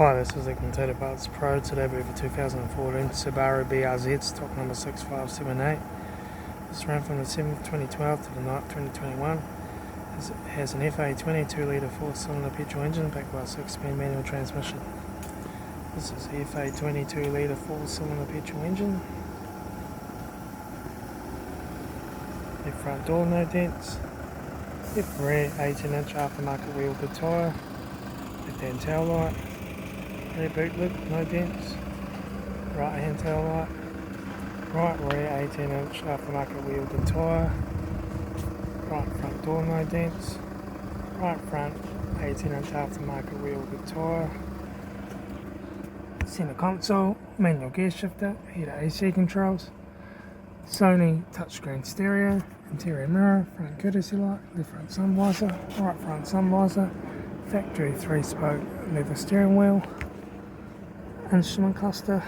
Hi, this is the Container Parts Pro. Today we have a 2014 Subaru BRZ, stock number 6578. This ran from the 7th 2012 to the 9th 2021. It has an FA 22 litre 4-cylinder petrol engine backed by a 6-speed manual transmission. This is the FA 22 litre 4-cylinder petrol engine. Left front door, no dents. Left rear 18-inch aftermarket wheel good tyre. Left hand tail light. Rear boot lid, no dents. Right hand tail light. Right rear 18-inch aftermarket wheel good tyre. Right front door, no dents. Right front 18-inch aftermarket wheel good tyre. Centre console, manual gear shifter, heater AC controls. Sony touchscreen stereo, interior mirror, front courtesy light, left front sun visor, right front sun visor, factory 3-spoke leather steering wheel, instrument cluster,